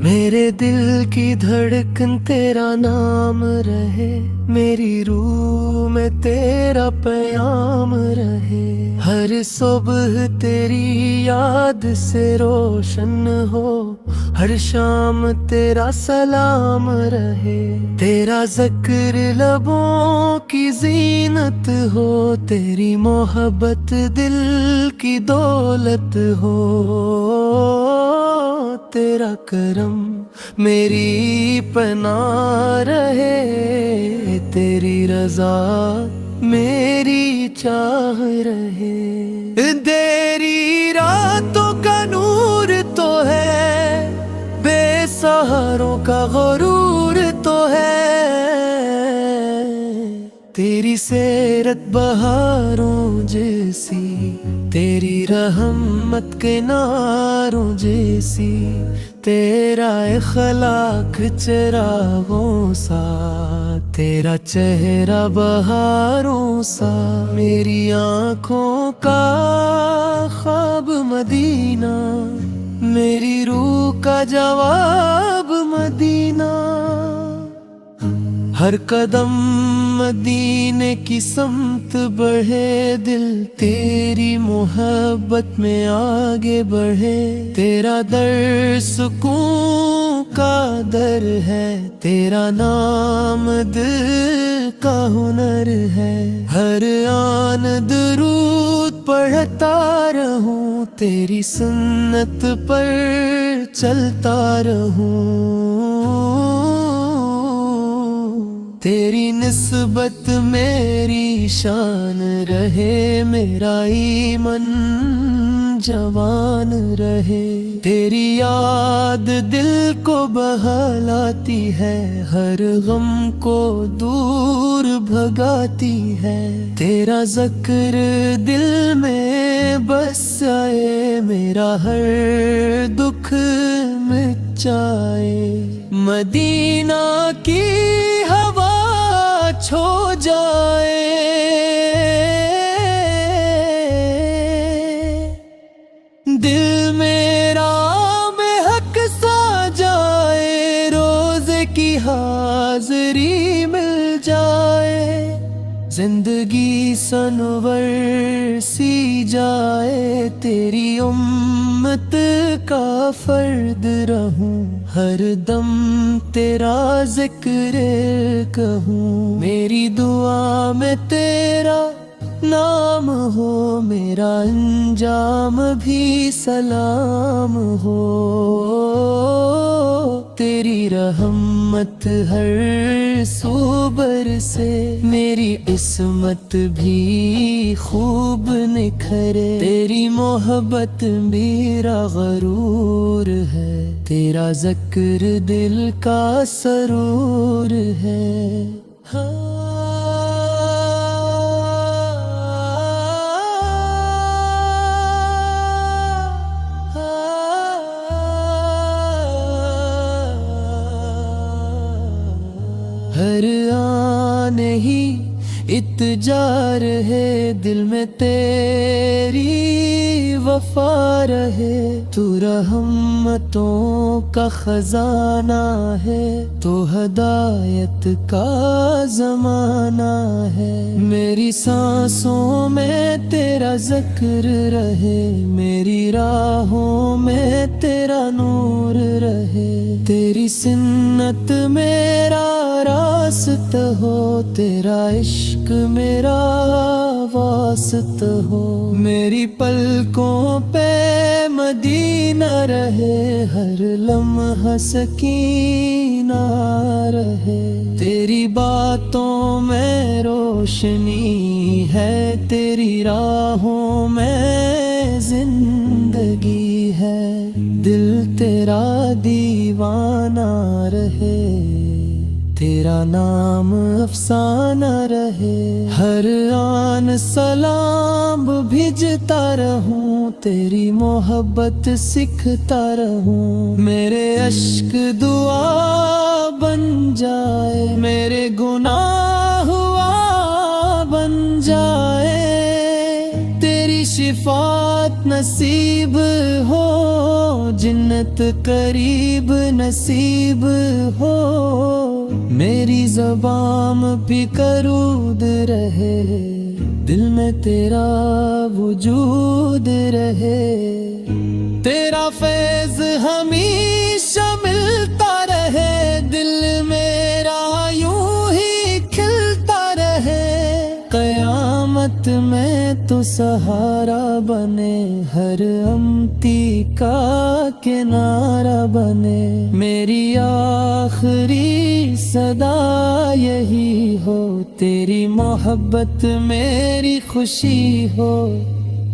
میرے دل کی دھڑکن تیرا نام رہے، میری روح میں تیرا پیام رہے، ہر صبح تیری یاد سے روشن ہو، ہر شام تیرا سلام رہے، تیرا ذکر لبوں کی زینت ہو، تیری محبت دل کی دولت ہو، تیرا کرم میری پناہ رہے، تیری رضا میری چاہ رہے، تیری راتوں کا نور تو ہے، بے سہاروں کا غرور تو ہے، تیری سیرت بہاروں جیسی، تیری رحمت کے ناروں جیسی، تیرا اخلاق چراغوں سا، تیرا چہرہ بہاروں سا، میری آنکھوں کا خواب مدینہ، میری روح کا جواب مدینہ، ہر قدم مدینے کی سمت بڑھے، دل تیری محبت میں آگے بڑھے، تیرا در سکون کا در ہے، تیرا نام دل کا ہنر ہے، ہر آن درود پڑھتا رہوں، تیری سنت پر چلتا رہوں، تیری نسبت میری شان رہے، میرا ایمان جوان رہے، تیری یاد دل کو بہلاتی ہے، ہر غم کو دور بھگاتی ہے، تیرا ذکر دل میں بس جائے، میرا ہر دکھ مٹ جائے، مدینہ کی ہوا چھو جائے، دل میرا میں حق سا جائے، روزے کی حاضری مل جائے، زندگی سنور سی جائے، تیری امت کا فرد رہوں، ہر دم تیرا ذکر کہوں، میری دعا میں تیرا نام ہو، میرا انجام بھی سلام ہو، تیری رحمت ہر سو برسے، میری عصمت بھی خوب نکھرے، تیری محبت میرا غرور ہے، تیرا ذکر دل کا سرور ہے، ہر آنے ہی اتجار ہے، دل میں تیری وفا رہے، تو رحمتوں کا خزانہ ہے، تو ہدایت کا زمانہ ہے، میری سانسوں میں تیرا ذکر رہے، میری راہوں میں تیرا نور رہے، تیری سنت میرا راست ہو، تیرا عشق میرا واسط ہو، میری پلکوں پہ مدینہ رہے، ہر لمحہ سکینہ رہے، تیری باتوں میں روشنی ہے، تیری راہوں میں زندگی ہے، دل تیرا دیوانہ رہے، تیرا نام افسانہ رہے، ہر آن سلام بھیجتا رہوں، تیری محبت سکھتا رہوں، میرے اشک دعا بن جائے، میرے گناہ ہوا شفاعت نصیب ہو، جنت قریب نصیب ہو، میری زبان بھی کرود رہے، دل میں تیرا وجود رہے، تیرا فیض ہمیشہ ملتا رہے، دل میرا یوں ہی کھلتا رہے، قیامت میں تو سہارا بنے، ہر امتی کا کنارہ بنے، میری آخری صدا یہی ہو، تیری محبت میری خوشی ہو،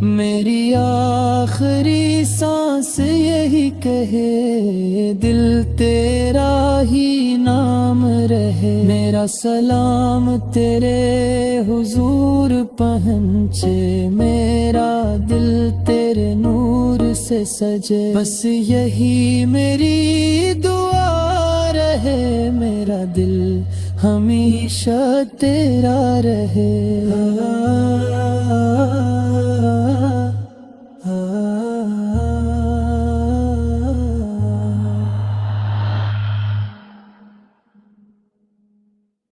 میری آخری سانس یہی کہے، دل تیرا ہی نام رہے، میرا سلام تیرے حضور پہنچے، میرا دل تیرے نور سے سجے، بس یہی میری دعا رہے، میرا دل ہمیشہ تیرا رہے۔